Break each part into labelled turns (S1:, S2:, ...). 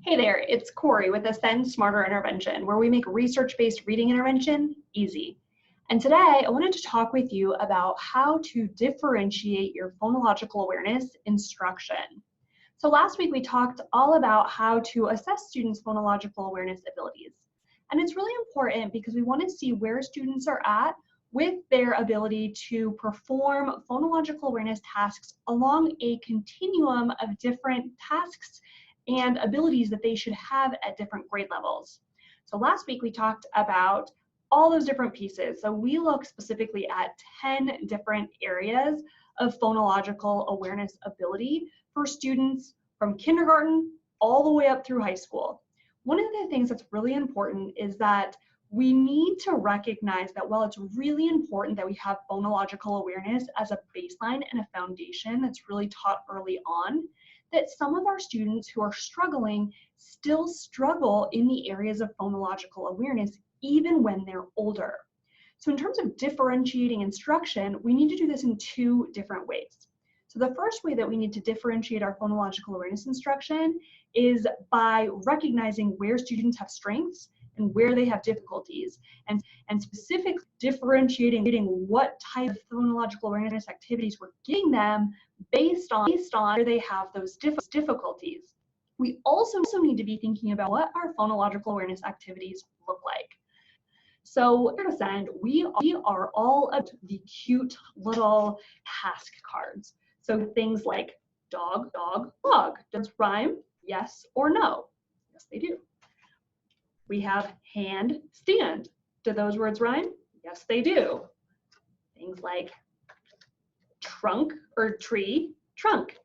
S1: Hey there, it's Corey with Ascend Smarter Intervention, where we make research-based reading intervention easy. And today I wanted to talk with you about how to differentiate your phonological awareness instruction. So last week we talked all about how to assess students' phonological awareness abilities. And it's really important because we want to see where students are at with their ability to perform phonological awareness tasks along a continuum of different tasks and abilities that they should have at different grade levels. So last week we talked about all those different pieces. So we looked specifically at 10 different areas of phonological awareness ability for students from kindergarten all the way up through high school. One of the things that's really important is that we need to recognize that while it's really important that we have phonological awareness as a baseline and a foundation that's really taught early on, that some of our students who are struggling still struggle in the areas of phonological awareness even when they're older. So in terms of differentiating instruction, we need to do this in two different ways. So the first way that we need to differentiate our phonological awareness instruction is by recognizing where students have strengths and where they have difficulties, and specifically differentiating what type of phonological awareness activities we're giving them based on where they have those difficulties. We also need to be thinking about what our phonological awareness activities look like. So here at Ascend, we are all about the cute little task cards. So things like dog, dog, dog. Does rhyme? Yes or no? Yes, they do. We have hand, stand. Do those words rhyme? Yes, they do. Things like trunk or tree, trunk.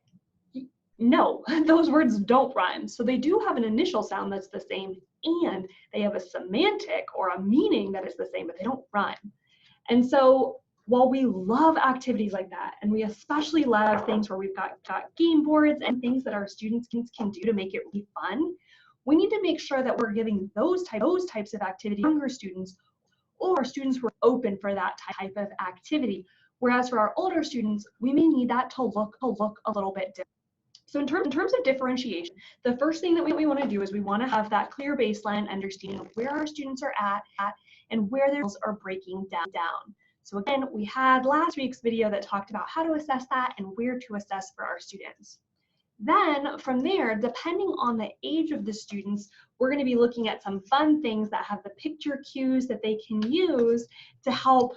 S1: No, those words don't rhyme. So they do have an initial sound that's the same, and they have a semantic or a meaning that is the same, but they don't rhyme. And so while we love activities like that, and we especially love things where we've got game boards and things that our students can do to make it really fun, we need to make sure that we're giving those types of activity to younger students or students who are open for that type of activity. Whereas for our older students, we may need that to look a little bit different. So in terms of differentiation, the first thing that we want to do is we want to have that clear baseline understanding of where our students are at and where their skills are breaking down. So again, we had last week's video that talked about how to assess that and where to assess for our students. Then from there, depending on the age of the students, we're going to be looking at some fun things that have the picture cues that they can use to help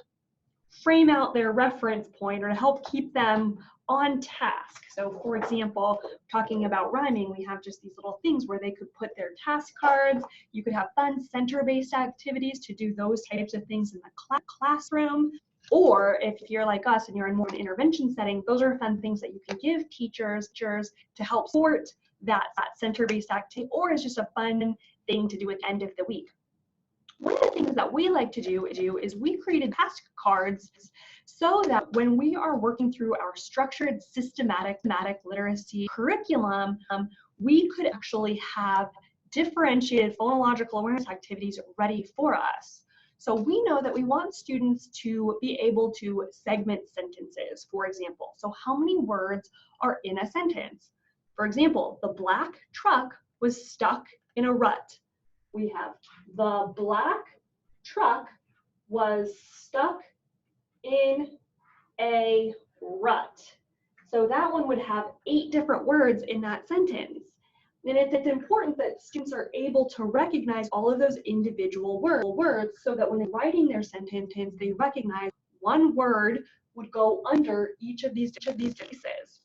S1: frame out their reference point or to help keep them on task. So for example, talking about rhyming, we have just these little things where they could put their task cards. You could have fun center-based activities to do those types of things in the classroom. Or if you're like us and you're in more of an intervention setting, those are fun things that you can give teachers to help support that center-based activity, or it's just a fun thing to do at the end of the week. One of the things that we like to do is we created task cards so that when we are working through our structured systematic literacy curriculum, we could actually have differentiated phonological awareness activities ready for us. So we know that we want students to be able to segment sentences, for example. So how many words are in a sentence? For example, the black truck was stuck in a rut. We have the black truck was stuck in a rut. So that one would have 8 different words in that sentence. And it's important that students are able to recognize all of those individual words so that when they're writing their sentence, they recognize one word would go under each of these pieces.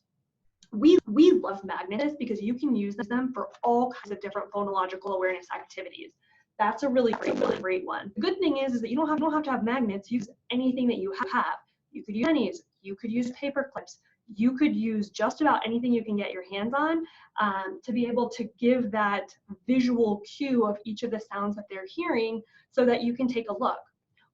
S1: We love magnets because you can use them for all kinds of different phonological awareness activities. That's a really great one. The good thing is that you don't have to have magnets. Use anything that you have. You could use pennies. You could use paper clips. You could use just about anything you can get your hands on to be able to give that visual cue of each of the sounds that they're hearing so that you can take a look.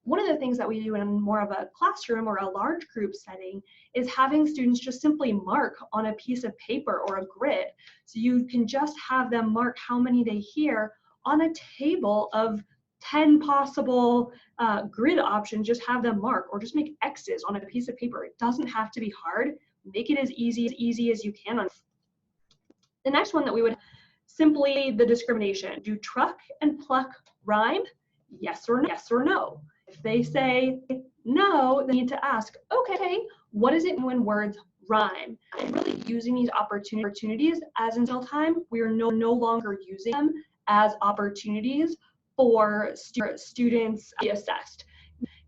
S1: One of the things that we do in more of a classroom or a large group setting is having students just simply mark on a piece of paper or a grid. So you can just have them mark how many they hear on a table of 10 possible grid options. Just have them mark or just make X's on a piece of paper. It doesn't have to be hard. Make it as easy as you can. The next one that we would simply the discrimination. Do truck and pluck rhyme? Yes or no? Yes or no? If they say no, they need to ask, okay, what does it mean when words rhyme? And really using these opportunities as until time, we are no longer using them as opportunities for students to be assessed.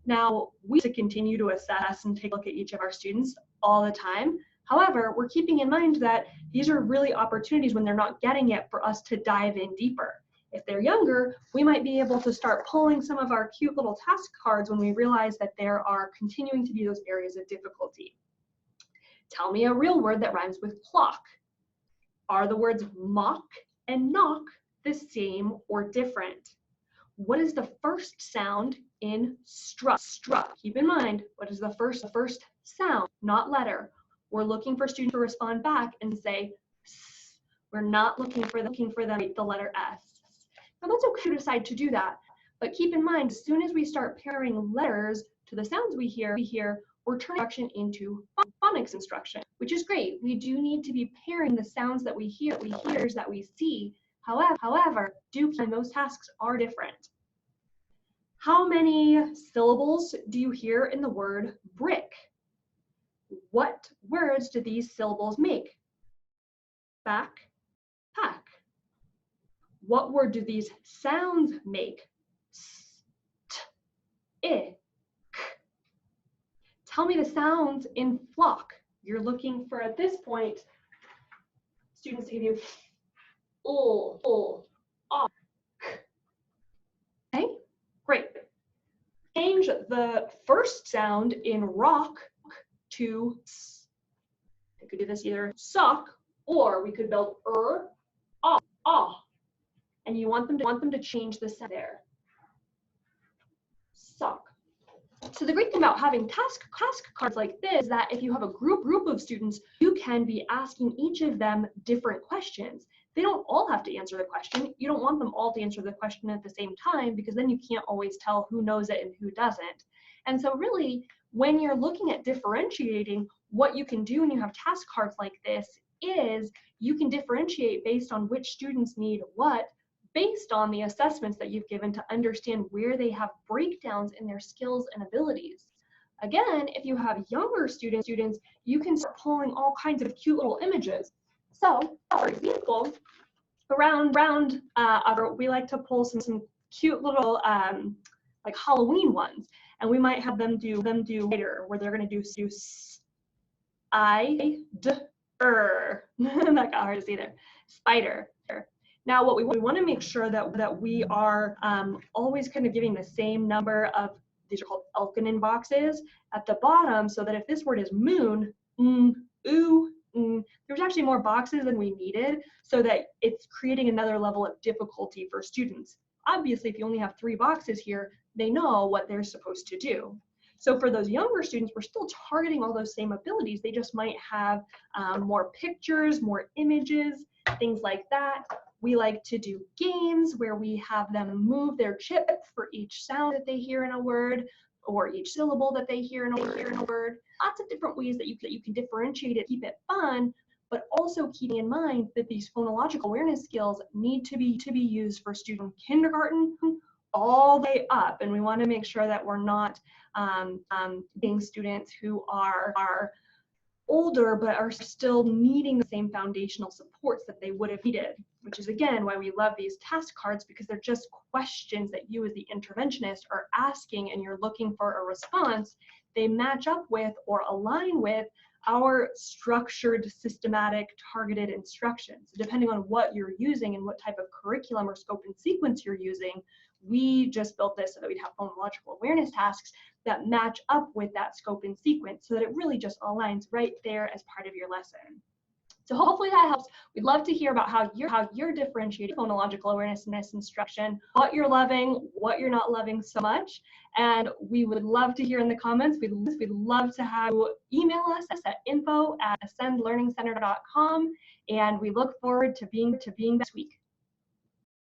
S1: Now, we have to continue to assess and take a look at each of our students all the time. However, we're keeping in mind that these are really opportunities when they're not getting it for us to dive in deeper. If they're younger, we might be able to start pulling some of our cute little task cards when we realize that there are continuing to be those areas of difficulty. Tell me a real word that rhymes with clock. Are the words mock and knock the same or different? What is the first sound in struck? Struck. Keep in mind, what is the first sound, not letter. We're looking for students to respond back and say S. We're not looking for them the letter S. Now that's okay to decide to do that, but keep in mind, as soon as we start pairing letters to the sounds we hear, we're turning instruction into phonics instruction, which is great. We do need to be pairing the sounds that we hear, that we see. However, those tasks are different. How many syllables do you hear in the word brick? What words do these syllables make? Back, pack. What word do these sounds make? S, t, I, k. Tell me the sounds in flock. You're looking for, at this point, students to give you ah, k. Okay, great. Change the first sound in rock to s. We could do this either sock, or we could build ah. And you want them to change the sound there. Sock. So the great thing about having task cards like this is that if you have a group of students, you can be asking each of them different questions. They don't all have to answer the question. You don't want them all to answer the question at the same time, because then you can't always tell who knows it and who doesn't. And so really, when you're looking at differentiating, what you can do when you have task cards like this is you can differentiate based on which students need what, based on the assessments that you've given to understand where they have breakdowns in their skills and abilities. Again, if you have younger students, you can start pulling all kinds of cute little images. So, for example, we like to pull some cute little like Halloween ones, and we might have them do later, where they're going to do that got hard to see there. Spider. Now, what we want to make sure that we are always kind of giving the same number of, these are called Elkinen boxes, at the bottom, so that if this word is moon, there's actually more boxes than we needed, so that it's creating another level of difficulty for students. Obviously, if you only have 3 boxes here, they know what they're supposed to do. So for those younger students, we're still targeting all those same abilities. They just might have more pictures, more images, things like that. We like to do games where we have them move their chip for each sound that they hear in a word, or each syllable that they hear in a word. Lots of different ways that you can differentiate it, keep it fun, but also keeping in mind that these phonological awareness skills need to be used for student kindergarten all the way up. And we want to make sure that we're not being students who are older but are still needing the same foundational supports that they would have needed, which is again why we love these task cards, because they're just questions that you as the interventionist are asking and you're looking for a response. They match up with or align with our structured, systematic, targeted instructions. Depending on what you're using and what type of curriculum or scope and sequence you're using, we just built this so that we'd have phonological awareness tasks that match up with that scope and sequence, so that it really just aligns right there as part of your lesson. So hopefully that helps. We'd love to hear about how you're differentiating phonological awareness in this instruction, what you're loving, what you're not loving so much. And we would love to hear in the comments. We'd love to have you email us at info@ascendlearningcenter.com. And we look forward to being next week.